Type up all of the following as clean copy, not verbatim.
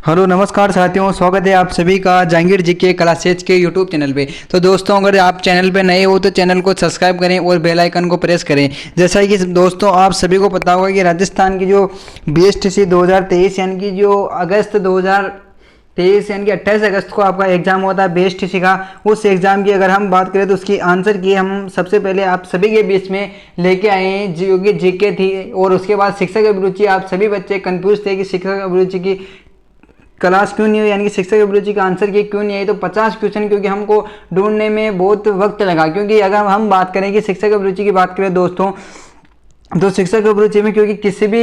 Hello नमस्कार साथियों, स्वागत है आप सभी का जहांगीर जीके क्लासेज के यूट्यूब चैनल पे। तो दोस्तों, अगर आप चैनल पे नए हो तो चैनल को सब्सक्राइब करें और बेल आइकन को प्रेस करें। जैसा कि दोस्तों आप सभी को पता होगा कि राजस्थान की जो बीएसटीसी 2023 यानी कि जो अगस्त 2023 यानी कि 28 अगस्त को आपका एग्जाम हुआ था बीएसटीसी का। उस एग्जाम की अगर हम बात करें तो उसकी आंसर की हम सबसे पहले आप सभी के बीच में लेके आए हैं, जो कि जीके थी। और उसके बाद शिक्षक अभिरुचि, आप सभी बच्चे कंफ्यूज थे कि शिक्षक अभिरुचि की क्लास क्यों नहीं हुई, यानी कि शिक्षक अभिरुचि का आंसर की क्यों नहीं आई। तो 50 क्वेश्चन क्योंकि हमको ढूंढने में बहुत वक्त लगा, क्योंकि अगर हम बात करें कि शिक्षक अभिरुचि की बात करें दोस्तों, तो शिक्षक अभिरुचि में क्योंकि किसी भी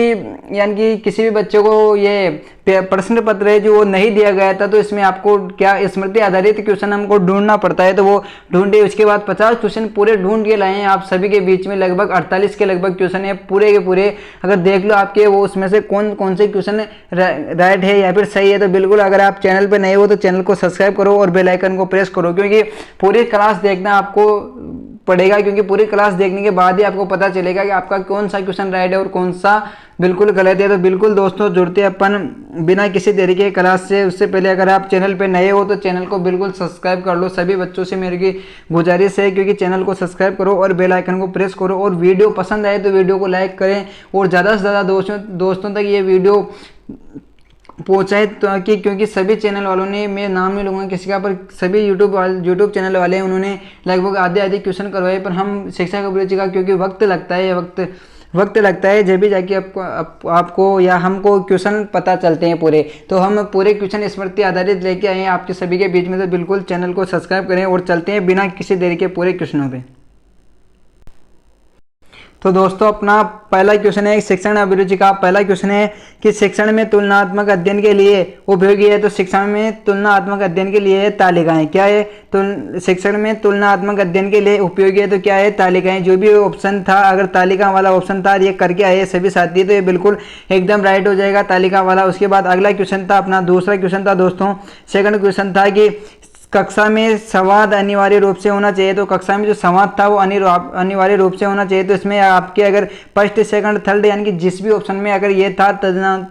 यानी कि किसी भी बच्चे को ये प्रश्न पत्र है जो वो नहीं दिया गया था, तो इसमें आपको क्या स्मृति आधारित क्वेश्चन हमको ढूंढना पड़ता है। तो वो ढूंढे, उसके बाद 50 क्वेश्चन पूरे ढूंढ के लाए हैं आप सभी के बीच में। लगभग 48 के लगभग क्वेश्चन है पूरे के पूरे। अगर देख लो आपके वो उसमें से कौन कौन से क्वेश्चन राइट है या फिर सही है, तो बिल्कुल अगर आप चैनल पर नए हो तो चैनल को सब्सक्राइब करो और बेल आइकन को प्रेस करो, क्योंकि पूरी क्लास देखना आपको पड़ेगा। क्योंकि पूरी क्लास देखने के बाद ही आपको पता चलेगा कि आपका कौन सा क्वेश्चन राइट है और कौन सा बिल्कुल गलत है। तो बिल्कुल दोस्तों, जुड़ते अपन बिना किसी देरी के क्लास से। उससे पहले अगर आप चैनल पे नए हो तो चैनल को बिल्कुल सब्सक्राइब कर लो। सभी बच्चों से मेरी गुजारिश है, क्योंकि चैनल को सब्सक्राइब करो और बेल आइकन को प्रेस करो। और वीडियो पसंद आए तो वीडियो को लाइक करें और ज़्यादा से ज़्यादा दोस्तों तक ये वीडियो पहुंचाए, तो क्योंकि सभी चैनल वालों ने, मैं नाम नहीं लूँगा किसी का, पर सभी यूट्यूब चैनल वाले उन्होंने लगभग आधे क्वेश्चन करवाए। पर हम शिक्षा अभिरुचि का क्योंकि वक्त लगता है जब भी जाके आपको या हमको क्वेश्चन पता चलते हैं पूरे। तो हम पूरे क्वेश्चन स्मृति आधारित लेके आए हैं आपके सभी के बीच में। तो बिल्कुल चैनल को सब्सक्राइब करें और चलते हैं बिना किसी देरी के पूरे क्वेश्चनों पे। तो दोस्तों, अपना पहला क्वेश्चन है शिक्षण अभिरुचि का। पहला क्वेश्चन है कि शिक्षण में तुलनात्मक अध्ययन के लिए उपयोगी है। तो शिक्षण में तुलनात्मक अध्ययन के लिए तालिकाएं क्या है? तो शिक्षण में तुलनात्मक अध्ययन के लिए उपयोगी है तो क्या है? तालिकाएं। जो भी ऑप्शन था, अगर तालिका वाला ऑप्शन था, ये करके आए सभी साथी, तो ये बिल्कुल एकदम राइट हो जाएगा, तालिका वाला। उसके बाद अगला क्वेश्चन था, अपना दूसरा क्वेश्चन था दोस्तों, सेकंड क्वेश्चन था कि कक्षा में संवाद अनिवार्य रूप से होना चाहिए। तो कक्षा में जो संवाद था वो अनिवार्य रूप से होना चाहिए। तो इसमें आपके अगर फर्स्ट सेकंड थर्ड यानी कि जिस भी ऑप्शन में अगर ये था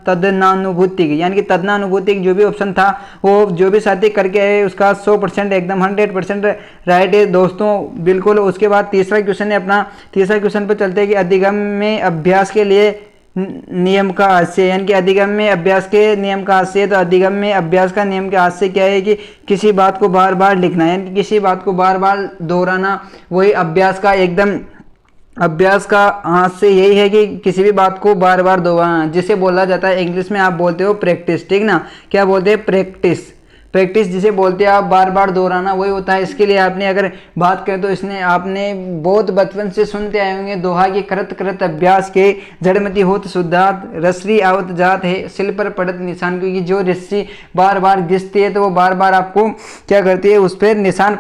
तदनानुभूति यानी कि तदनानुभूति जो भी ऑप्शन था, वो जो भी साथी करके आए उसका 100% एकदम 100% राइट है दोस्तों, बिल्कुल। उसके बाद तीसरा क्वेश्चन है अपना, तीसरा क्वेश्चन पर चलते हैं कि अधिगम में अभ्यास के लिए नियम का हास्य, यानी कि अधिगम में अभ्यास के नियम का हास्य। तो अधिगम में अभ्यास का नियम का हास्य क्या है कि किसी बात को बार बार लिखना, यानी कि किसी बात को बार बार दोहराना, वही अभ्यास का एकदम अभ्यास का हास्य यही है कि किसी भी बात को बार बार दोहराना, जिसे बोला जाता है इंग्लिश में आप बोलते हो प्रैक्टिस, ठीक ना? क्या बोलते हैं? प्रैक्टिस। प्रैक्टिस जिसे बोलते हैं आप बार बार दोहराना, वही होता है। इसके लिए आपने अगर बात करें तो इसने आपने बहुत बचपन से सुनते आए होंगे, दोहा की करत करत अभ्यास के जड़मति होत शुद्धात रसरी आवत जात है सिल पर पड़त निशान। क्योंकि जो रस्सी बार बार घिसती है तो वो बार बार आपको क्या करती है? उस पर निशान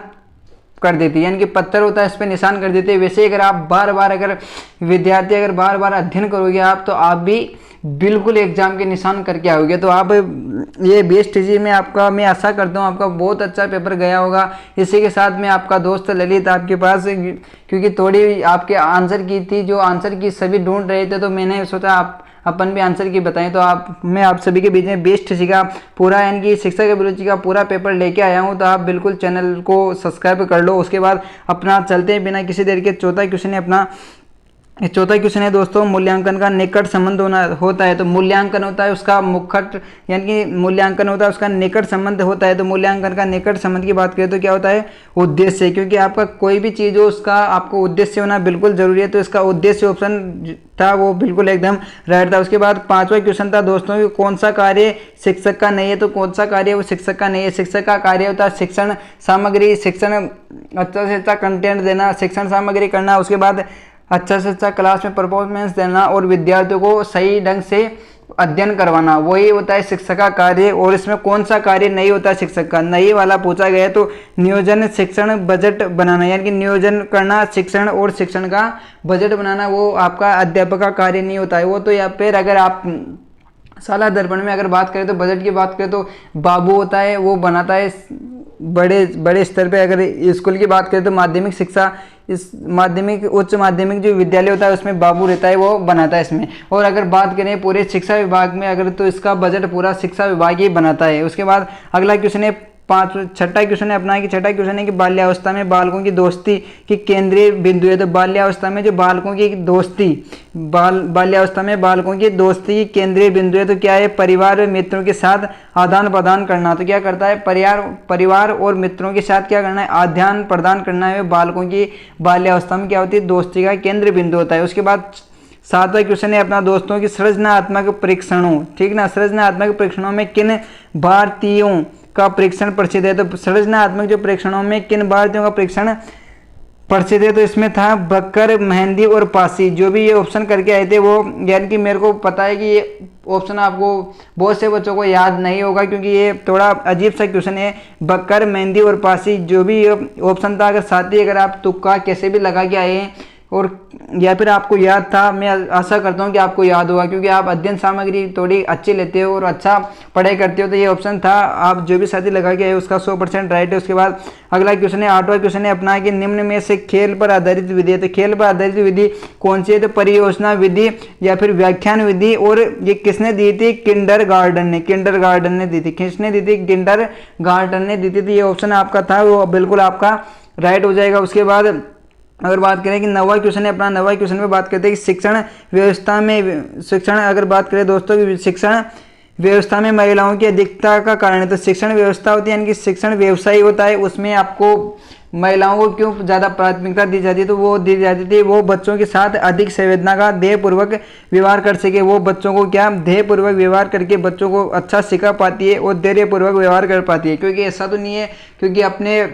कर देती है, यानी कि पत्थर होता है इस पर निशान कर देते हैं। वैसे अगर आप बार बार अगर विद्यार्थी अगर बार बार अध्ययन करोगे आप, तो आप भी बिल्कुल एग्जाम के निशान करके आओगे। तो आप ये बीएसटीसी में आपका, मैं आशा करता हूँ आपका बहुत अच्छा पेपर गया होगा। इसी के साथ में आपका दोस्त ललित आपके पास, क्योंकि थोड़ी आपके आंसर की थी, जो आंसर की सभी ढूंढ रहे थे, तो मैंने सोचा अपन भी आंसर की बताएं। तो मैं आप सभी के बीच में बीएसटीसी का पूरा यानी कि शिक्षक अभिरुचि का पूरा पेपर लेके आया हूँ। तो आप बिल्कुल चैनल को सब्सक्राइब कर लो। उसके बाद अपना चलते हैं बिना किसी देर के, चौथा क्वेश्चन है अपना। चौथा क्वेश्चन है दोस्तों, मूल्यांकन का निकट संबंध होता है। तो मूल्यांकन होता है उसका मुखट, यानी कि मूल्यांकन होता है उसका निकट संबंध होता है। तो मूल्यांकन का निकट संबंध की बात करें तो क्या होता है? उद्देश्य। क्योंकि आपका कोई भी चीज़ हो उसका आपको उद्देश्य होना बिल्कुल जरूरी है। तो इसका उद्देश्य ऑप्शन था वो बिल्कुल एकदम राइट था। उसके बाद पांचवा क्वेश्चन था दोस्तों कि कौन सा कार्य शिक्षक का नहीं है। तो कौन सा कार्य वो शिक्षक का नहीं है? शिक्षक का कार्य होता है शिक्षण सामग्री, शिक्षण अच्छा से अच्छा कंटेंट देना, शिक्षण सामग्री करना। उसके बाद अच्छा से अच्छा क्लास में परफॉर्मेंस देना और विद्यार्थियों को सही ढंग से अध्ययन करवाना, वही होता है शिक्षक का कार्य। और इसमें कौन सा कार्य नहीं होता शिक्षक का? नहीं वाला पूछा गया। तो नियोजन शिक्षण बजट बनाना, यानी कि नियोजन करना शिक्षण और शिक्षण का बजट बनाना, वो आपका अध्यापक का कार्य नहीं होता है वो। तो या फिर अगर आप साला दर्पण में अगर बात करें तो बजट की बात करें तो बाबू होता है, वो बनाता है बड़े बड़े स्तर पे अगर स्कूल की बात करें तो माध्यमिक शिक्षा, इस माध्यमिक उच्च माध्यमिक जो विद्यालय होता है उसमें बाबू रहता है, वो बनाता है इसमें। और अगर बात करें पूरे शिक्षा विभाग में अगर, तो इसका बजट पूरा शिक्षा विभाग ही बनाता है। उसके बाद अगला क्वेश्चन है छठा क्वेश्चन है अपना कि छठा क्वेश्चन है कि बाल्यावस्था में बालकों की दोस्ती की केंद्रीय बिंदु है। तो बाल्यावस्था में जो बालकों की दोस्ती, बाल्यावस्था में बालकों की दोस्ती की केंद्रीय बिंदु है तो क्या है, परिवार और मित्रों के साथ आदान प्रदान करना। तो क्या करता है, परिवार और मित्रों के साथ क्या करना है, आदान प्रदान करना है। बालकों की बाल्यावस्था में क्या होती है, दोस्ती का केंद्र बिंदु होता है। उसके बाद सातवां क्वेश्चन है अपना दोस्तों की सृजनात्मक परीक्षणों, ठीक ना, सृजनात्मक परीक्षणों में किन भारतीयों का परीक्षण प्रसिद्ध है। तो सृजनात्मक जो परीक्षणों में किन भारतीयों का परीक्षण प्रसिद्ध है, तो इसमें था बकर, मेहंदी और पासी। जो भी ये ऑप्शन करके आए थे वो, यानी कि मेरे को पता है कि ये ऑप्शन आपको बहुत से बच्चों को याद नहीं होगा क्योंकि ये थोड़ा अजीब सा क्वेश्चन है। बकर, मेहंदी और पासी जो भी ऑप्शन था, अगर साथ ही अगर आप तुक्का कैसे भी लगा के आए हैं और या फिर आपको याद था, मैं आशा करता हूँ कि आपको याद होगा क्योंकि आप अध्ययन सामग्री थोड़ी अच्छी लेते हो और अच्छा पढ़ाई करते हो। तो ये ऑप्शन था, आप जो भी साथी लगा के आए उसका 100% राइट है। उसके बाद अगला क्वेश्चन है, आठवां क्वेश्चन है अपना कि निम्न में से खेल पर आधारित विधि है। तो खेल पर आधारित विधि कौन सी है, तो परियोजना विधि या फिर व्याख्यान विधि। और ये किसने दी थी, किंडरगार्टन ने, किंडरगार्टन ने दी थी। किसने दी थी, किंडरगार्टन ने दी थी। तो ये ऑप्शन आपका था वो बिल्कुल आपका राइट हो जाएगा। उसके बाद अगर बात करें कि नवा क्वेश्चन है अपना, नवा क्वेश्चन में बात करते हैं कि शिक्षण व्यवस्था में, शिक्षण अगर बात करें दोस्तों की शिक्षण व्यवस्था में महिलाओं की अधिकता का कारण है। तो शिक्षण व्यवस्था होती है यानी कि शिक्षण व्यवसाय होता है, उसमें आपको महिलाओं को क्यों ज़्यादा प्राथमिकता दी जाती है, तो वो दी जाती थी वो बच्चों के साथ अधिक संवेदना का ध्येयपूर्वक व्यवहार कर सके। वो बच्चों को क्या ध्येयपूर्वक व्यवहार करके बच्चों को अच्छा सिखा पाती है और धैर्यपूर्वक व्यवहार कर पाती है। क्योंकि ऐसा तो नहीं है, क्योंकि अपने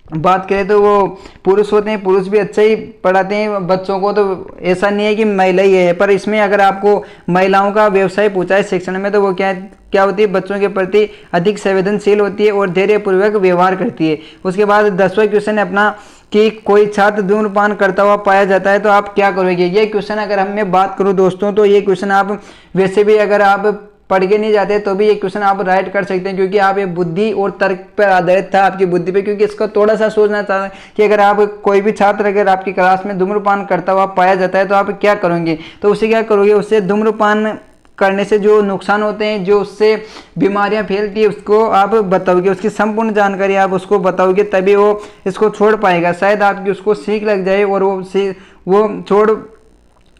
बात करें तो वो पुरुष होते हैं, पुरुष भी अच्छा ही पढ़ाते हैं बच्चों को, तो ऐसा नहीं है कि महिला ही है। पर इसमें अगर आपको महिलाओं का व्यवसाय पूछा है शिक्षण में, तो वो क्या होती है, बच्चों के प्रति अधिक संवेदनशील होती है और धैर्यपूर्वक व्यवहार करती है। उसके बाद 10वां क्वेश्चन है अपना कि कोई छात्र धूम्रपान करता हुआ पाया जाता है तो आप क्या करोगे। ये क्वेश्चन अगर हम मैं बात करूँ दोस्तों, तो ये क्वेश्चन आप वैसे भी अगर आप पढ़ के नहीं जाते तो भी ये क्वेश्चन आप राइट कर सकते हैं क्योंकि आप ये बुद्धि और तर्क पर आधारित था, आपकी बुद्धि पे। क्योंकि इसको थोड़ा सा सोचना चाहता है कि अगर आप कोई भी छात्र अगर आपकी क्लास में धूम्रपान करता हुआ पाया जाता है तो आप क्या करोगे। तो उसे क्या करोगे, उससे धूम्रपान करने से जो नुकसान होते हैं, जो उससे बीमारियां फैलती है, उसको आप बताओगे, उसकी संपूर्ण जानकारी आप उसको बताओगे, तभी वो इसको छोड़ पाएगा। शायद आपकी उसको सीख लग जाए और वो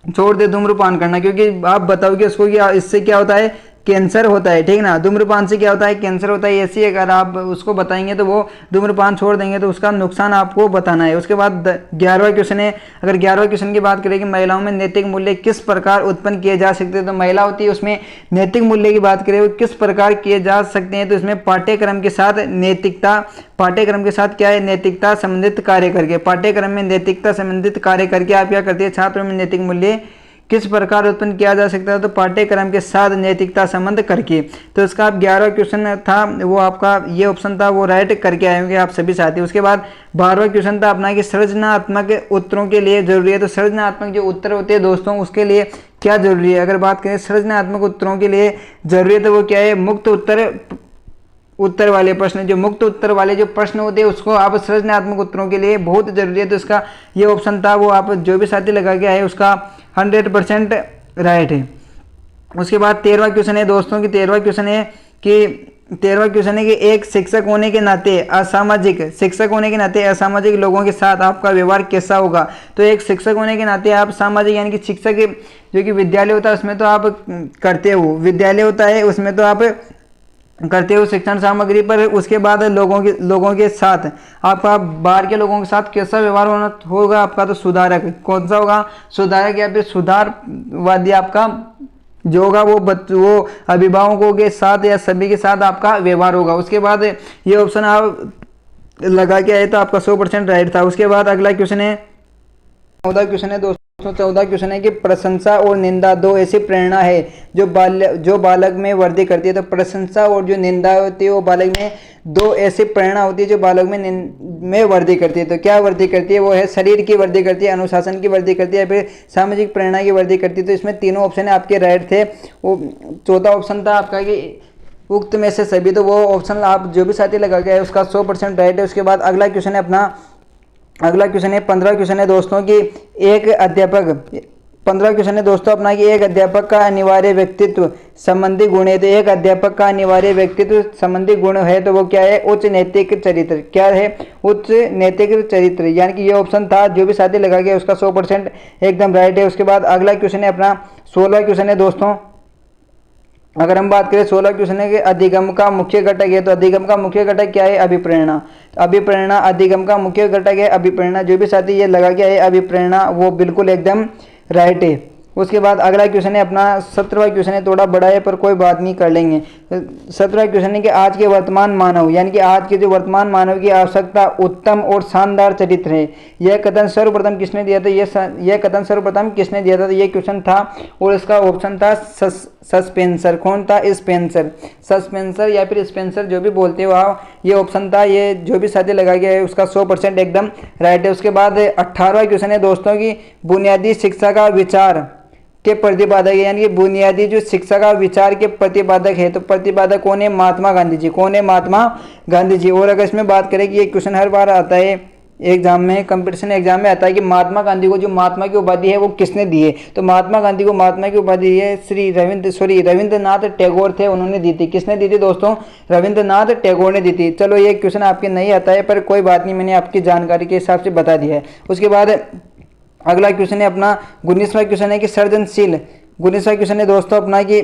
छोड़ दे धूम्रपान करना, क्योंकि आप बताओगे उसको कि इससे क्या होता है, कैंसर होता है, ठीक ना, धूम्रपान से क्या होता है, कैंसर होता है। ऐसी अगर आप उसको बताएंगे तो वो धूम्रपान छोड़ देंगे, तो उसका नुकसान आपको बताना है। उसके बाद 11वां क्वेश्चन है, अगर 11वां क्वेश्चन की बात करें कि महिलाओं में नैतिक मूल्य किस प्रकार उत्पन्न किए जा सकते हैं। तो महिला होती है, उसमें नैतिक मूल्य की बात करें वो किस प्रकार किए जा सकते हैं। तो इसमें पाठ्यक्रम के साथ नैतिकता, पाठ्यक्रम के साथ क्या है, नैतिकता संबंधित कार्य करके, पाठ्यक्रम में नैतिकता संबंधित कार्य करके आप क्या करते हैं, छात्रों में नैतिक मूल्य किस प्रकार उत्पन्न किया जा सकता है। तो पाठ्यक्रम के साथ नैतिकता संबंध करके। तो इसका आप 11वां क्वेश्चन था वो आपका ये ऑप्शन था, वो राइट करके आए होंगे आप सभी साथी। उसके बाद 12वां क्वेश्चन था अपना कि सृजनात्मक उत्तरों के लिए जरूरी है। तो सृजनात्मक जो उत्तर होते हैं दोस्तों, उसके लिए क्या जरूरी है। अगर बात करें सृजनात्मक उत्तरों के लिए जरूरी है तो वो क्या है, मुक्त उत्तर वाले प्रश्न, जो मुक्त उत्तर वाले जो प्रश्न होते हैं उसको आप सृजनात्मक उत्तरों के लिए बहुत जरूरी है। तो इसका ये ऑप्शन था वो आप जो भी साथी लगा के आए उसका 100% राइट है। उसके बाद 13वां क्वेश्चन है दोस्तों की 13वां क्वेश्चन है कि एक शिक्षक होने के नाते असामाजिक लोगों के साथ आपका व्यवहार कैसा होगा। तो एक शिक्षक होने के नाते आप सामाजिक यानी कि शिक्षक जो कि विद्यालय होता है उसमें तो आप करते हो, विद्यालय होता है उसमें तो आप करते हो शिक्षण सामग्री पर। उसके बाद लोगों के साथ आपका बाहर के लोगों के साथ कैसा व्यवहार होना होगा आपका। तो सुधारक कौन सा होगा, सुधारक या फिर सुधारवादी आपका जो होगा वो अभिभावकों के साथ या सभी के साथ आपका व्यवहार होगा। उसके बाद ये ऑप्शन आप लगा के आए तो आपका 100% राइट था। उसके बाद अगला क्वेश्चन है 14 क्वेश्चन है दोस्तों। 14 क्वेश्चन है कि प्रशंसा और निंदा दो ऐसी प्रेरणा है जो बालक में वृद्धि करती है। तो प्रशंसा और जो निंदा होती है वो बालक में दो ऐसी प्रेरणा होती है जो बालक में वृद्धि करती है। तो क्या वृद्धि करती है, वो है शरीर की वृद्धि करती है, अनुशासन की वृद्धि करती है, फिर सामाजिक प्रेरणा की वृद्धि करती है। तो इसमें तीनों ऑप्शन आपके राइट थे। वो चौथा ऑप्शन था आपका कि उक्त में से सभी, तो वो ऑप्शन आप जो भी साथी लगा के है उसका 100% राइट है। उसके बाद अगला क्वेश्चन है अपना, अगला क्वेश्चन है 15 क्वेश्चन है दोस्तों की एक अध्यापक, 15 क्वेश्चन है दोस्तों अपना कि एक अध्यापक का अनिवार्य व्यक्तित्व संबंधी गुण है। तो एक अध्यापक का अनिवार्य व्यक्तित्व संबंधी गुण है तो वो क्या है, उच्च नैतिक चरित्र। क्या है, उच्च नैतिक चरित्र, यानी कि ये ऑप्शन था जो भी साथी लगा गया उसका 100% एकदम राइट है। उसके बाद अगला क्वेश्चन है अपना 16 क्वेश्चन है दोस्तों। अगर हम बात करें 16 क्वेश्चन है कि अधिगम का मुख्य घटक है, तो अधिगम का मुख्य घटक क्या है, अभिप्रेरणा। तो अभिप्रेरणा अधिगम का मुख्य घटक है, अभिप्रेरणा। जो भी साथी ये लगा क्या है अभिप्रेरणा, वो बिल्कुल एकदम राइट है। उसके बाद अगला क्वेश्चन है अपना 17वां क्वेश्चन है, थोड़ा बड़ा है पर कोई बात नहीं, कर लेंगे। 17वां क्वेश्चन है कि आज के वर्तमान मानव, यानी कि आज के जो वर्तमान मानव की आवश्यकता उत्तम और शानदार चरित्र है। यह कथन सर्वप्रथम किसने दिया था, यह कथन सर्वप्रथम किसने दिया था, तो ये क्वेश्चन था और इसका ऑप्शन था सस्पेंसर। कौन था, स्पेंसर। सस्पेंसर या फिर स्पेंसर जो भी बोलते हो आप, ये ऑप्शन था। ये जो भी साथी लगा गया है उसका 100% एकदम राइट है। उसके बाद 18वां क्वेश्चन है दोस्तों की बुनियादी शिक्षा का विचार के प्रतिपादक है, यानी कि बुनियादी जो शिक्षा का विचार के प्रतिपादक है, तो प्रतिपादक कौन है, महात्मा गांधी जी। कौन है, महात्मा गांधी जी। और अगर इसमें बात करें कि ये क्वेश्चन हर बार आता है एग्जाम में, कंपटीशन एग्जाम में आता है कि महात्मा गांधी को जो महात्मा की उपाधि है वो किसने दी है, तो महात्मा गांधी को महात्मा की उपाधि है रविंद्रनाथ टैगोर थे, उन्होंने दी थी। किसने दी थी दोस्तों, रविंद्रनाथ टैगोर ने दी थी। चलो ये क्वेश्चन आपके नहीं आता है पर कोई बात नहीं, मैंने आपकी जानकारी के हिसाब से बता दिया है। उसके बाद अगला क्वेश्चन है अपना 19वां क्वेश्चन है कि सृजनशील, 19वां क्वेश्चन है दोस्तों अपना कि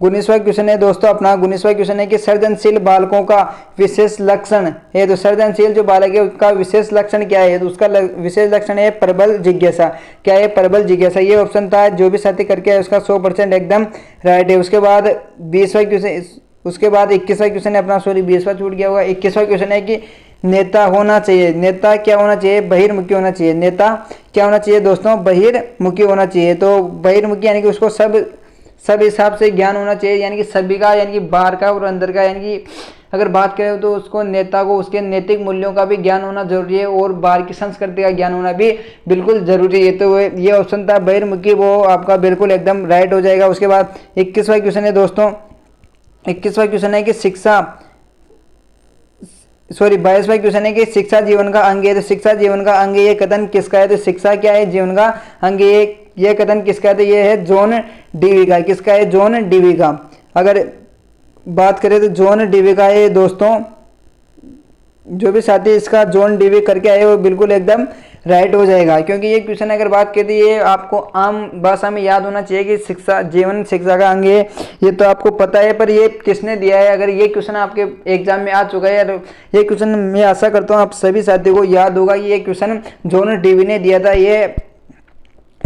19वां क्वेश्चन है दोस्तों अपना 19वां क्वेश्चन है कि सृजनशील बालकों का विशेष लक्षण है। तो सृजनशील जो बालक है उसका विशेष लक्षण क्या है, तो उसका विशेष लक्षण है प्रबल जिज्ञासा। क्या है, प्रबल जिज्ञासा। ये ऑप्शन था जो भी साथी करके है उसका 100% एकदम राइट है। उसके बाद 20वां क्वेश्चन, उसके बाद 21वां क्वेश्चन है अपना, सॉरी 20वां छूट गया होगा। 21वां क्वेश्चन है कि नेता होना चाहिए, नेता क्या होना चाहिए, बहिर्मुखी होना चाहिए। नेता क्या होना चाहिए दोस्तों, बहिर्मुखी होना चाहिए। तो बहिर्मुखी यानी कि उसको सब हिसाब से ज्ञान होना चाहिए, यानी कि सभी का, यानी कि बाहर का और अंदर का। यानी कि अगर बात करें तो उसको नेता को उसके नैतिक मूल्यों का भी ज्ञान होना जरूरी है और बाहर की संस्कृति का ज्ञान होना भी बिल्कुल जरूरी है। तो ये ऑप्शन था बहिर्मुखी, वो आपका बिल्कुल एकदम राइट हो जाएगा। उसके बाद 21वां क्वेश्चन है दोस्तों, 21वां क्वेश्चन है कि 22वां क्वेश्चन है कि शिक्षा जीवन का अंग है। तो शिक्षा जीवन का अंग ये कथन किसका है, तो शिक्षा क्या है, जीवन का अंग। ये कथन किसका है, तो ये है जॉन डीवी का। किसका है, जॉन डीवी का। अगर बात करें तो जॉन डीवी का है दोस्तों। जो भी साथी इसका जॉन डीवी करके आए वो बिल्कुल एकदम राइट हो जाएगा, क्योंकि ये क्वेश्चन अगर बात करें तो ये आपको आम भाषा में याद होना चाहिए कि शिक्षा जीवन शिक्षा का अंग है, ये तो आपको पता है। पर ये किसने दिया है, अगर ये क्वेश्चन आपके एग्जाम में आ चुका है, ये क्वेश्चन मैं आशा करता हूँ आप सभी साथियों को याद होगा कि ये क्वेश्चन जॉन डीवी ने दिया था।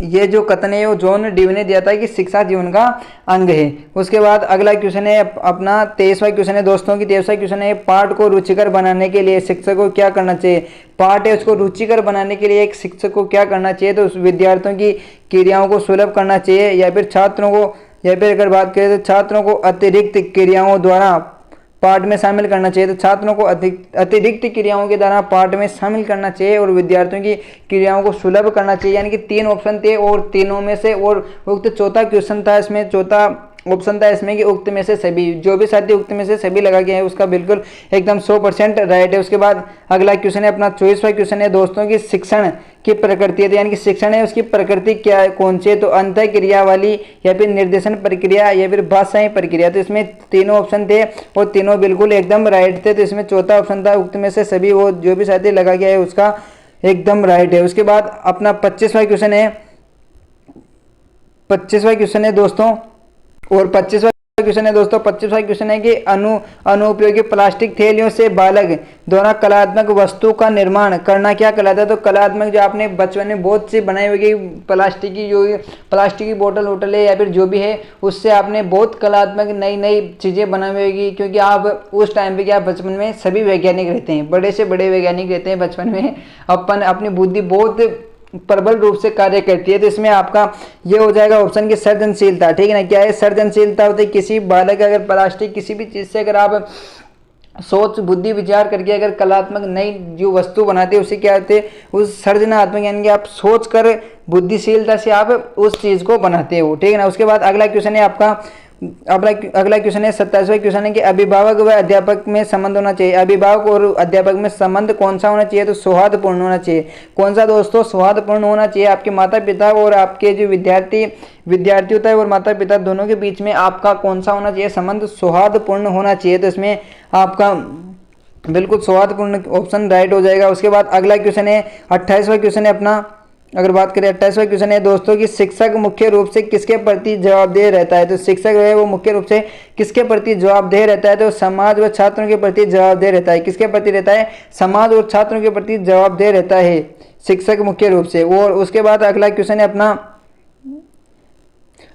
ये जो कथन है वो जॉन डीवी ने दिया था कि शिक्षा जीवन का अंग है। उसके बाद अगला क्वेश्चन है अपना 23वां क्वेश्चन है दोस्तों की 23वां क्वेश्चन है पाठ को रुचिकर बनाने के लिए शिक्षक को क्या करना चाहिए। पाठ है उसको रुचिकर बनाने के लिए एक शिक्षक को क्या करना चाहिए, तो उस विद्यार्थियों की क्रियाओं को सुलभ करना चाहिए, या फिर छात्रों को, या फिर अगर बात करें तो छात्रों को अतिरिक्त क्रियाओं द्वारा पाठ में शामिल करना चाहिए। तो छात्रों को अतिरिक्त क्रियाओं के द्वारा पाठ में शामिल करना चाहिए और विद्यार्थियों की क्रियाओं को सुलभ करना चाहिए। यानी कि 3 ऑप्शन थे और तीनों में से, और उक्त चौथा क्वेश्चन था इसमें, चौथा ऑप्शन था इसमें कि उक्त में से सभी। जो भी साथी उक्त में से सभी लगा के है उसका बिल्कुल एकदम 100% राइट है। उसके बाद अगला क्वेश्चन है अपना 24वां क्वेश्चन है दोस्तों की शिक्षण की प्रकृति है। यानी कि शिक्षण है उसकी प्रकृति क्या कौन सी है, तो अंतः क्रिया वाली, या फिर निर्देशन प्रक्रिया, या फिर भाषाई प्रक्रिया। तो इसमें तीनों ऑप्शन थे और तीनों बिल्कुल एकदम राइट थे। तो इसमें चौथा ऑप्शन था उक्त में से सभी, वो जो भी साथी लगा गया है उसका एकदम राइट है। उसके बाद अपना 25वां क्वेश्चन है, 25वां क्वेश्चन है दोस्तों, और 25वां क्वेश्चन है दोस्तों, 25वां क्वेश्चन है कि अनुपयोगी प्लास्टिक थैलियों से बालक द्वारा कलात्मक वस्तु का निर्माण करना क्या कहलाता है। तो कलात्मक जो आपने बचपन में बहुत सी बनाई हुई प्लास्टिक की बोतल वोटल है या फिर जो भी है, उससे आपने बहुत कलात्मक नई नई चीज़ें बनाई होगी। क्योंकि आप उस टाइम पे क्या बचपन में सभी वैज्ञानिक रहते हैं, बड़े से बड़े वैज्ञानिक रहते हैं बचपन में, अपनी बुद्धि बहुत प्रबल रूप से कार्य करती है। तो इसमें आपका ये हो जाएगा ऑप्शन की सृजनशीलता। ठीक है ना, क्या है सृजनशीलता होती है किसी बालक अगर प्लास्टिक किसी भी चीज़ से अगर आप सोच बुद्धि विचार करके अगर कलात्मक नई जो वस्तु बनाते हैं उसे क्या कहते हैं, उस सृजनात्मक, यानी कि आप सोच कर बुद्धिशीलता से आप उस चीज को बनाते हो, ठीक है ना। उसके बाद अगला क्वेश्चन है आपका, अगला क्वेश्चन है 27वां क्वेश्चन है कि अभिभावक व अध्यापक में संबंध होना चाहिए। अभिभावक और अध्यापक में संबंध कौन सा होना चाहिए, तो सौहार्दपूर्ण होना चाहिए। कौन सा दोस्तों, सौहार्दपूर्ण होना चाहिए। आपके माता पिता और आपके जो विद्यार्थी होता है और माता पिता दोनों के बीच में आपका कौन सा होना चाहिए, संबंध सौहार्दपूर्ण होना चाहिए। तो इसमें आपका बिल्कुल सौहार्दपूर्ण ऑप्शन राइट हो जाएगा। उसके बाद अगला क्वेश्चन है 28वां क्वेश्चन है अपना, अगर बात करें 28वां क्वेश्चन है दोस्तों कि शिक्षक मुख्य रूप से किसके प्रति जवाबदेह रहता है। तो शिक्षक है वो मुख्य रूप से किसके प्रति जवाबदेह रहता है, तो समाज व छात्रों के प्रति जवाबदेह रहता है। किसके प्रति रहता है, समाज और छात्रों के प्रति जवाबदेह रहता है शिक्षक मुख्य रूप से। और उसके बाद अगला क्वेश्चन है अपना,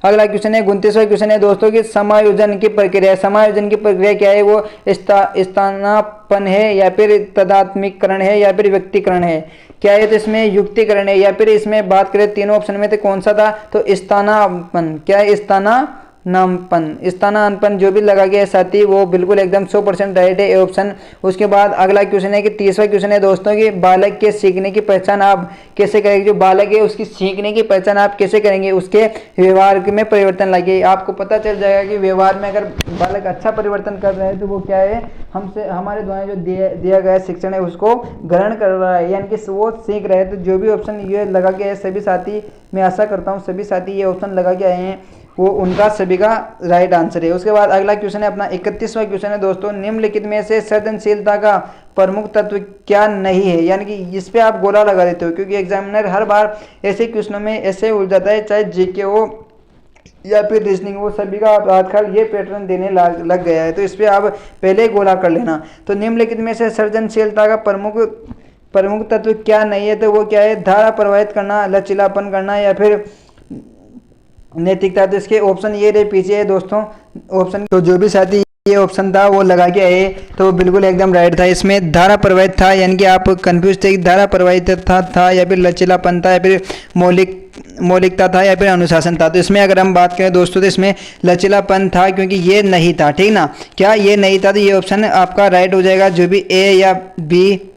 अगला क्वेश्चन है 29वां क्वेश्चन है दोस्तों कि समायोजन की प्रक्रिया, समायोजन की प्रक्रिया क्या है, वो स्थानापन्न है या फिर तदात्मीकरण है या फिर व्यक्तिकरण है, क्या है, तो इसमें युक्तिकरण है। या फिर इसमें बात करें तीनों ऑप्शन में तो कौन सा था, तो स्थानापन्न, क्या है, स्थानापन्न जो भी लगा गया है साथी वो बिल्कुल एकदम 100% राइट है, ए ऑप्शन। उसके बाद अगला क्वेश्चन है कि 30वां क्वेश्चन है दोस्तों कि बालक के सीखने की पहचान आप कैसे करेंगे। जो बालक है उसकी सीखने की पहचान आप कैसे करेंगे, उसके व्यवहार में परिवर्तन लाइए। आपको पता चल जाएगा कि व्यवहार में अगर बालक अच्छा परिवर्तन कर रहा है तो वो क्या है, हमसे हमारे द्वारा जो दिया गया शिक्षण है उसको ग्रहण कर रहा है, यानी कि वो सीख रहे हैं। तो जो भी ऑप्शन ये लगा के है सभी साथी, मैं आशा करता हूँ सभी साथी ये ऑप्शन लगा के आए हैं वो उनका सभी का राइट आंसर है। उसके बाद अगला क्वेश्चन है अपना 31वां क्वेश्चन है दोस्तों, निम्नलिखित में से सृजनशीलता का प्रमुख तत्व क्या नहीं है। यानी कि इस पे आप गोला लगा देते हो क्योंकि एग्जामिनर हर बार ऐसे क्वेश्चनों में ऐसे उलझाता है, चाहे जीके हो या फिर रीजनिंग वो सभी का आजकल ये पैटर्न देने लग गया है। तो इस पर आप पहले गोला कर लेना। तो निम्नलिखित में से सृजनशीलता का प्रमुख तत्व क्या नहीं है, तो वो क्या है, धारा प्रवाहित करना, लचीलापन करना या फिर नैतिकता। तो इसके ऑप्शन ये रहे पीछे है दोस्तों ऑप्शन। तो जो भी साथी ये ऑप्शन था वो लगा के आए तो वो बिल्कुल एकदम राइट था। इसमें धारा प्रवाहित था, यानी कि आप कंफ्यूज थे कि धारा प्रवाहित था या फिर लचीलापन था या फिर मौलिकता था या फिर अनुशासन था। तो इसमें अगर हम बात करें दोस्तों तो इसमें लचीलापन था क्योंकि ये नहीं था, ठीक ना, क्या ये नहीं था, तो ये ऑप्शन आपका राइट हो जाएगा। जो भी ए या बी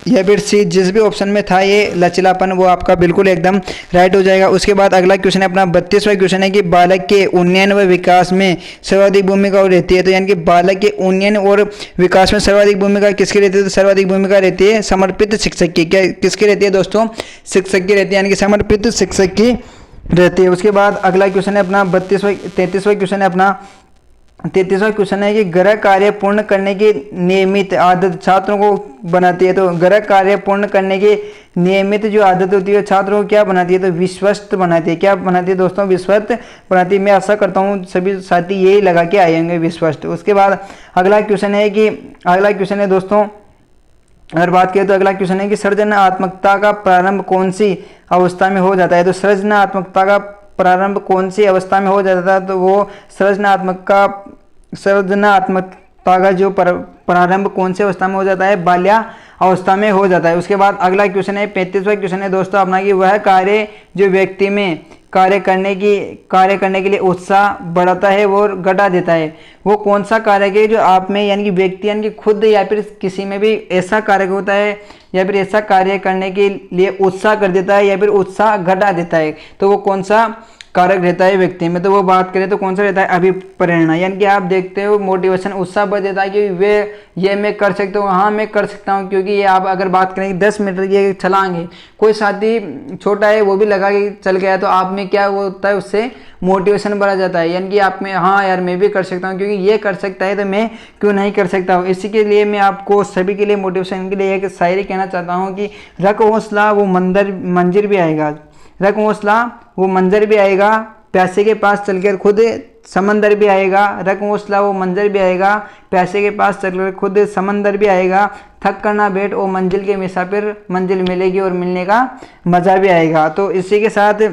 या फिर सी जिस भी ऑप्शन में था ये लचीलापन वो आपका बिल्कुल एकदम राइट हो जाएगा। उसके बाद अगला क्वेश्चन है अपना 32वां क्वेश्चन है कि बालक के उन्नयन व विकास में सर्वाधिक भूमिका रहती है। तो यानी कि बालक के उन्नयन और विकास में सर्वाधिक भूमिका किसकी रहती है, तो सर्वाधिक भूमिका रहती है समर्पित शिक्षक की। क्या किसकी रहती है दोस्तों, शिक्षक की रहती है, यानी कि समर्पित शिक्षक की रहती है। उसके बाद अगला क्वेश्चन है अपना 33वां क्वेश्चन है अपना 33वां क्वेश्चन है कि गृह कार्य पूर्ण करने की नियमित आदत छात्रों को बनाती है। तो गृह कार्य पूर्ण करने की नियमित जो आदत होती है छात्रों को क्या बनाती है, तो विश्वस्त बनाती है। क्या बनाती है दोस्तों, विश्वस्त बनाती है। मैं आशा करता हूँ सभी साथी यही लगा के आए होंगे, विश्वस्त। उसके बाद अगला क्वेश्चन है दोस्तों, अगर बात करें तो अगला क्वेश्चन है कि सृजनात्मकता का प्रारंभ कौन सी अवस्था में हो जाता है। तो सृजनात्मकता का प्रारंभ कौन सी अवस्था में हो जाता है, तो वो सृजनात्मकता का जो प्रारंभ कौन सी अवस्था में हो जाता है, बाल्या अवस्था में हो जाता है। उसके बाद अगला क्वेश्चन है 35वां क्वेश्चन है दोस्तों अपना कि वह कार्य जो व्यक्ति में कार्य करने के लिए उत्साह बढ़ाता है वो घटा देता है, वो कौन सा कार्य है जो आप में यानी कि व्यक्ति यानी कि खुद या फिर किसी में भी ऐसा कार्य होता है या फिर ऐसा कार्य करने के लिए उत्साह कर देता है या फिर उत्साह घटा देता है, तो वो कौन सा कारक रहता है व्यक्ति में। तो वो बात करें तो कौन सा रहता है, अभिप्रेरणा। यानी कि आप देखते हो मोटिवेशन उत्साह बढ़ देता है कि ये मैं कर सकता हूँ, हाँ मैं कर सकता हूँ। क्योंकि ये आप अगर बात करें 10 मीटर ये छलांगे, कोई साथी छोटा है वो भी लगा के चल गया तो आप में क्या होता है, उससे मोटिवेशन बढ़ा जाता है। यानी कि आप में हाँ यार मैं भी कर सकता हूँ क्योंकि ये कर सकता है तो मैं क्यों नहीं कर सकता हूँ। इसी के लिए मैं आपको सभी के लिए मोटिवेशन के लिए एक शायरी कहना चाहता हूँ कि रख हौसला वो मंजिल भी आएगा, रख हौसला वो मंजर भी आएगा, प्यासे के पास चलकर खुद समंदर भी आएगा। रख हौसला वो मंजर भी आएगा, प्यासे के पास चलकर खुद समंदर भी आएगा। थक कर ना बैठ ओ मंजिल के मुसाफिर, मंजिल मिलेगी और मिलने का मज़ा भी आएगा। तो इसी के साथ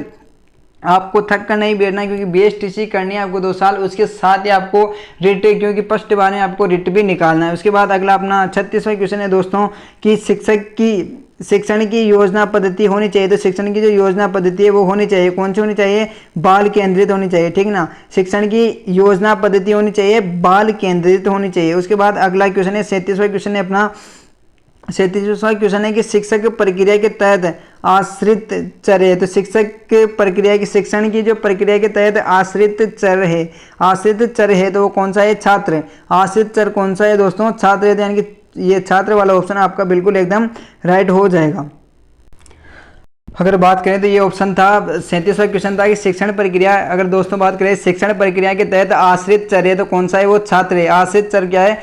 आपको थक कर नहीं बैठना क्योंकि BSTC करनी है आपको 2 साल, उसके साथ ही आपको रिट, क्योंकि फर्स्ट बार में आपको रिट भी निकालना है। उसके बाद अगला अपना 36वां क्वेश्चन है दोस्तों कि शिक्षक की शिक्षण की योजना पद्धति होनी चाहिए। तो शिक्षण की जो योजना पद्धति है वो होनी चाहिए, कौन सी होनी चाहिए, बाल केंद्रित होनी चाहिए, ठीक ना। शिक्षण की योजना पद्धति होनी चाहिए, बाल केंद्रित होनी चाहिए। उसके बाद अगला क्वेश्चन है 37वां क्वेश्चन है अपना, 37वां क्वेश्चन है कि शिक्षक प्रक्रिया के तहत आश्रित चर है। तो शिक्षक प्रक्रिया की, शिक्षण की जो प्रक्रिया के तहत आश्रित चर है, आश्रित चर है तो वो कौन सा है, छात्र। आश्रित चर कौन सा है दोस्तों, छात्र है, यानी कि ये छात्र वाला ऑप्शन आपका बिल्कुल एकदम राइट हो जाएगा। अगर बात करें तो ये ऑप्शन था 37वां क्वेश्चन था कि शिक्षण प्रक्रिया, अगर दोस्तों बात करें शिक्षण प्रक्रिया के तहत आश्रित चर है तो कौन सा है, वो छात्र है। आश्रित चर क्या है,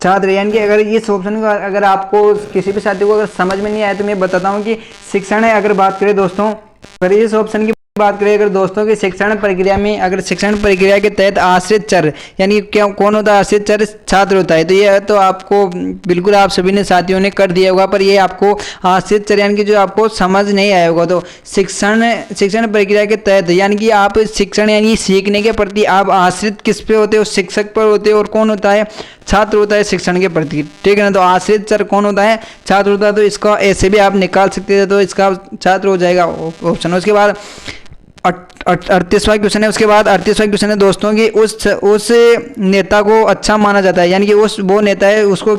छात्र। यानी कि अगर इस ऑप्शन को अगर आपको किसी भी साथी को अगर समझ में नहीं आया तो मैं बताता हूँ कि शिक्षण है, अगर बात करें दोस्तों, अगर इस ऑप्शन की बात करें अगर दोस्तों की शिक्षण प्रक्रिया में, अगर शिक्षण प्रक्रिया के तहत आश्रित चर यानी क्या कौन होता है, आश्रित चर छात्र होता है। तो ये तो आपको बिल्कुल आप सभी ने साथियों ने कर दिया होगा, पर ये आपको आश्रित चर यानी कि जो आपको समझ नहीं आया होगा। तो शिक्षण प्रक्रिया के तहत यानी कि आप शिक्षण यानी सीखने के प्रति आप आश्रित किस पे होते हो, शिक्षक पर होते हो, और कौन होता है, छात्र होता है शिक्षण के प्रति, ठीक है ना। तो आश्रित चर कौन होता है, छात्र होता है। तो इसका ऐसे भी आप निकाल सकते थे, तो इसका छात्र हो जाएगा ऑप्शन। उसके बाद 38वां क्वेश्चन है, उसके बाद 38वां क्वेश्चन है दोस्तों कि उस नेता को अच्छा माना जाता है, यानी कि वो नेता है उसको,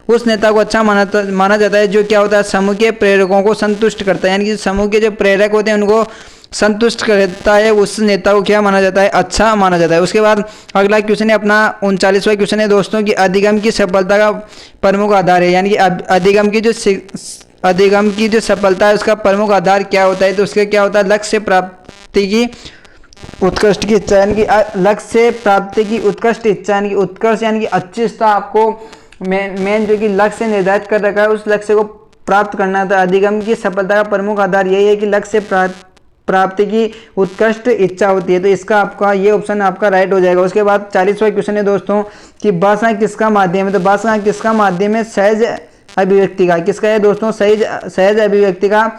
उस नेता को अच्छा माना जाता है जो क्या होता है, समूह के प्रेरकों को संतुष्ट करता है, यानी कि समूह के जो प्रेरक होते हैं उनको संतुष्ट करता है, उस नेता को क्या माना जाता है, अच्छा माना जाता है। उसके बाद अगला क्वेश्चन है अपना 39वां क्वेश्चन है दोस्तों कि अधिगम की सफलता का प्रमुख आधार है, यानी कि अधिगम की जो सफलता है उसका प्रमुख आधार क्या होता है। तो उसके क्या होता है, लक्ष्य प्राप्ति की उत्कृष्ट की इच्छा, यानी कि लक्ष्य से प्राप्ति की उत्कृष्ट इच्छा, यानी कि उत्कर्ष यानी कि अच्छी इच्छा आपको मेन जो कि लक्ष्य निर्धारित कर रखा है उस लक्ष्य को प्राप्त करना था। अधिगम की सफलता का प्रमुख आधार यही है कि लक्ष्य प्राप्ति की उत्कृष्ट इच्छा होती है। तो इसका आपका ये ऑप्शन आपका राइट हो जाएगा। उसके बाद 40वां क्वेश्चन है दोस्तों कि भाषा किसका माध्यम है। तो भाषा किसका माध्यम है, सहज अभिव्यक्ति का। किसका है दोस्तों, सहज अभिव्यक्ति का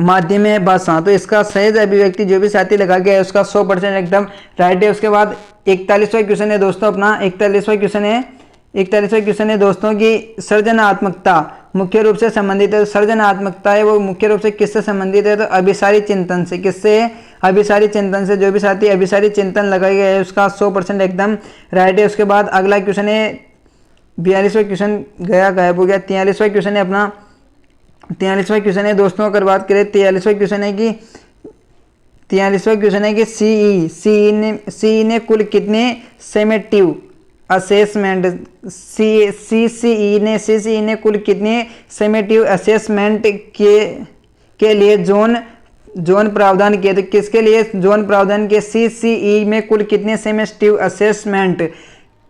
माध्यम है भाषा। तो इसका सहज अभिव्यक्ति जो भी साथी लगा गया है उसका 100% एकदम राइट है। उसके बाद 41वां क्वेश्चन है दोस्तों अपना, 41वां क्वेश्चन है दोस्तों कि सृजनात्मकता मुख्य रूप से संबंधित है। सृजनात्मकता है वो मुख्य रूप से किससे संबंधित है, तो अभिसारी चिंतन से। किससे, अभिसारी चिंतन से। जो भी साथी अभिसारी चिंतन लगाया गया है उसका 100% एकदम राइट है। उसके बाद अगला क्वेश्चन है 42वां क्वेश्चन गया गायब हो गया। 43वां क्वेश्चन है अपना, 43वां क्वेश्चन है दोस्तों अगर बात करें 43वां क्वेश्चन है कि सीई ने कुल कितने सेमेटिव असेसमेंट, सीसीई ने कुल कितने सेमेटिव असेसमेंट के लिए जोन प्रावधान किए। तो किसके लिए जोन प्रावधान किए, सीसीई में कुल कितने सेमेटिव असेसमेंट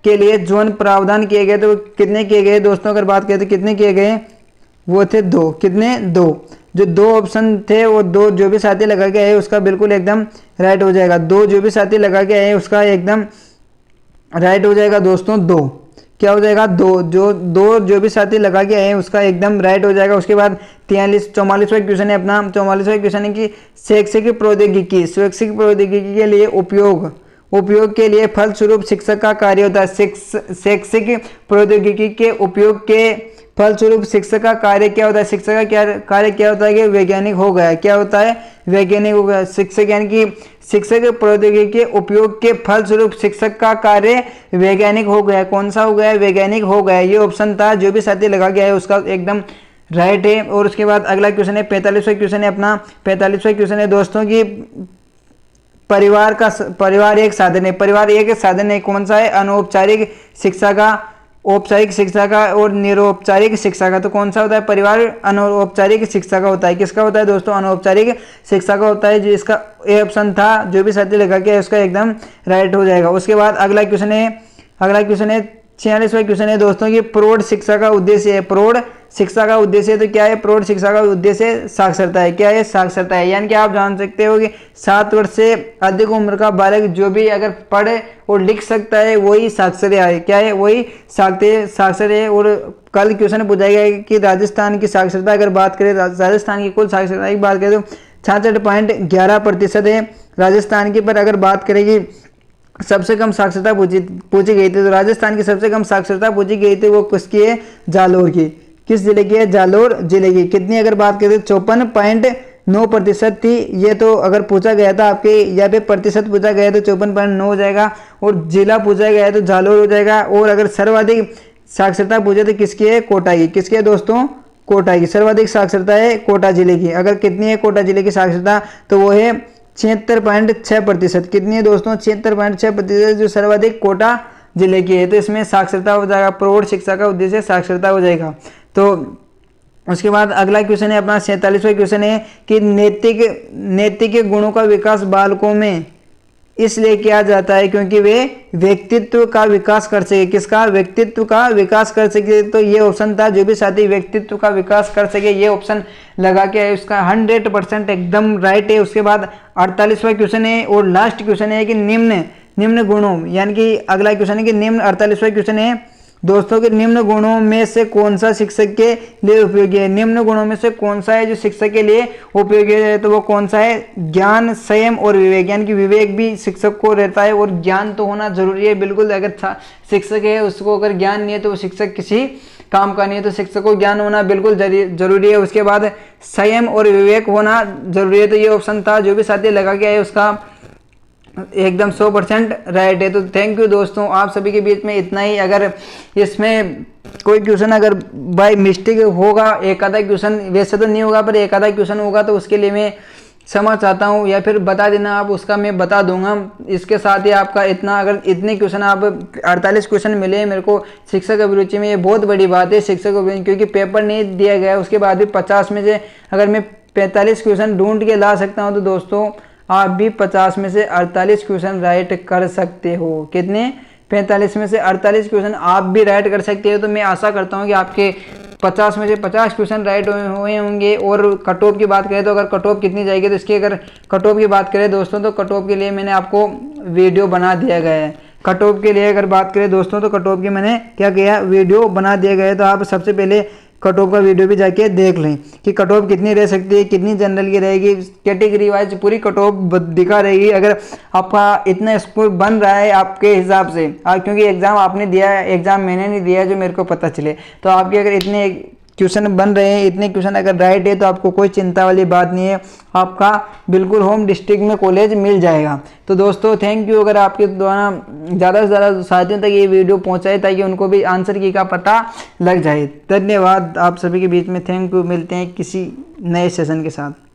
के लिए जोन प्रावधान किए गए। तो कितने किए गए दोस्तों अगर बात करें तो कितने किए गए, वो थे 2। कितने, 2। जो 2 ऑप्शन थे वो 2 जो भी साथी लगा के आए उसका बिल्कुल एकदम राइट हो जाएगा। 2 जो भी साथी लगा के आए उसका एकदम राइट हो जाएगा दोस्तों। 2 क्या हो जाएगा, 2 जो भी साथी लगा के आए उसका एकदम राइट हो जाएगा। उसके बाद 44वां क्वेश्चन है अपना, 44वां क्वेश्चन है कि शैक्षिक प्रौद्योगिकी के लिए उपयोग के लिए फलस्वरूप शिक्षक का कार्य होता है। शैक्षिक प्रौद्योगिकी के उपयोग के फलस्वरूप शिक्षक का कार्य क्या होता है, शिक्षक का क्या कार्य क्या होता है कि वैज्ञानिक हो गया। क्या होता है, वैज्ञानिक हो गया। शिक्षक यानी कि शिक्षक प्रौद्योगिकी के उपयोग के फलस्वरूप शिक्षक का कार्य वैज्ञानिक हो गया। कौन सा हो गया, वैज्ञानिक हो गया। ये ऑप्शन था जो भी साथी लगा गया है उसका एकदम राइट है। और उसके बाद अगला क्वेश्चन है 45वां क्वेश्चन है अपना, 45वां क्वेश्चन है दोस्तों की परिवार एक साधन है। परिवार एक साधन है, कौन सा है, अनौपचारिक शिक्षा का, औपचारिक शिक्षा का और निरौपचारिक शिक्षा का। तो कौन सा होता है, परिवार अनौपचारिक शिक्षा का होता है। किसका होता है दोस्तों, अनौपचारिक शिक्षा का होता है। जो इसका ए ऑप्शन था जो भी साथी लगा के उसका एकदम राइट हो जाएगा। उसके बाद अगला क्वेश्चन है 46वां क्वेश्चन है दोस्तों की प्रौढ़ शिक्षा का उद्देश्य है। प्रौढ़ शिक्षा का उद्देश्य तो क्या है, प्रौढ़ शिक्षा का उद्देश्य साक्षरता है। क्या है, साक्षरता है। यानी कि आप जान सकते हो कि 7 वर्ष से अधिक उम्र का बालक जो भी अगर पढ़े और लिख सकता है वही साक्षर है। क्या है, वही साक्षर है। और कल क्वेश्चन पूछा गया कि राजस्थान की साक्षरता अगर बात करें, राजस्थान की कुल साक्षरता की बात करें तो 66.11% है राजस्थान की। पर अगर बात करेंगे सबसे कम साक्षरता पूछी गई थी तो राजस्थान की सबसे कम साक्षरता पूछी गई थी वो किसकी है, जालोर की। किस जिले की है? जालोर जिले की। कितनी अगर बात करें 54.9% थी। ये तो अगर पूछा गया था आपके यहाँ पे प्रतिशत पूछा गया तो 54.9 हो जाएगा, और जिला पूछा गया है तो जालोर हो जाएगा। और अगर सर्वाधिक साक्षरता पूछे तो किसकी है? कोटा की। किसकी है दोस्तों? कोटा की। सर्वाधिक साक्षरता है कोटा जिले की। अगर कितनी है कोटा जिले की साक्षरता, तो वो है 76.6%। कितनी है दोस्तों? 76.6%, जो सर्वाधिक कोटा जिले की है। तो इसमें साक्षरता हो जाएगा, प्रौढ़ शिक्षा का उद्देश्य साक्षरता हो जाएगा। तो उसके बाद अगला क्वेश्चन है अपना 47वां क्वेश्चन है कि नैतिक गुणों का विकास बालकों में इसलिए किया जाता है क्योंकि वे व्यक्तित्व का विकास कर सके। किसका? व्यक्तित्व का विकास कर सके। तो ये ऑप्शन था, जो भी साथी व्यक्तित्व का विकास कर सके ये ऑप्शन लगा के है, उसका 100% एकदम राइट है। उसके बाद 48वां क्वेश्चन है और लास्ट क्वेश्चन है कि निम्न गुणों, यानी कि अगला क्वेश्चन है कि निम्न 48वां क्वेश्चन है दोस्तों के निम्न गुणों में से कौन सा शिक्षक के लिए उपयोगी है? निम्न गुणों में से कौन सा है जो शिक्षक के लिए उपयोगी है? तो वो कौन सा है? ज्ञान, संयम और विवेक। यानी कि विवेक भी शिक्षक को रहता है और ज्ञान तो होना जरूरी है बिल्कुल। अगर शिक्षक है उसको अगर ज्ञान नहीं है तो वो शिक्षक किसी काम का नहीं है। तो शिक्षक को ज्ञान होना बिल्कुल जरूरी है। उसके बाद संयम और विवेक होना जरूरी है। तो ये ऑप्शन था, जो भी साथी लगा के आए उसका एकदम 100% राइट है। तो थैंक यू दोस्तों, आप सभी के बीच में इतना ही। अगर इसमें कोई क्वेश्चन अगर बाय मिस्टेक होगा, एक आधा क्वेश्चन, वैसे तो नहीं होगा पर एक आधा क्वेश्चन होगा, तो उसके लिए मैं क्षमा चाहता हूँ, या फिर बता देना आप, उसका मैं बता दूंगा। इसके साथ ही आपका इतना, अगर इतने क्वेश्चन आप 48 क्वेश्चन मिले मेरे को शिक्षक अभिरुचि में, ये बहुत बड़ी बात है शिक्षक अभिरुचि, क्योंकि पेपर नहीं दिया गया। उसके बाद भी 50 में से अगर मैं 45 क्वेश्चन ढूंढ के ला सकता हूँ, तो दोस्तों आप भी 50 में से 48 क्वेश्चन राइट कर सकते हो। कितने? 45 में से 48 क्वेश्चन आप भी राइट कर सकते हो। तो मैं आशा करता हूँ कि आपके 50 में से 50 क्वेश्चन राइट हुए होंगे। और कट ऑफ की बात करें तो अगर कट ऑफ कितनी जाएगी, तो इसकी अगर कट ऑफ की बात करें दोस्तों, तो कट ऑफ के लिए मैंने आपको वीडियो बना दिया गया है। कट ऑफ के लिए अगर बात करें दोस्तों, तो कट ऑफ की मैंने क्या किया? वीडियो बना दिया गया है। तो आप सबसे पहले कट ऑफ का वीडियो भी जाके देख लें कि कट ऑफ कितनी रह सकती है, कितनी जनरल की रहेगी, कैटेगरी वाइज पूरी कट ऑफ दिखा रहेगी। अगर आपका इतना स्कोर बन रहा है आपके हिसाब से, क्योंकि एग्जाम आपने दिया है, एग्जाम मैंने नहीं दिया है जो मेरे को पता चले, तो आपके अगर इतने क्वेश्चन बन रहे हैं, इतने क्वेश्चन अगर राइट है, तो आपको कोई चिंता वाली बात नहीं है, आपका बिल्कुल होम डिस्ट्रिक्ट में कॉलेज मिल जाएगा। तो दोस्तों थैंक यू, अगर आपके द्वारा ज़्यादा से ज़्यादा साथियों तक ये वीडियो पहुंचाए ताकि उनको भी आंसर की का पता लग जाए। धन्यवाद आप सभी के बीच में, थैंक यू। मिलते हैं किसी नए सेशन के साथ।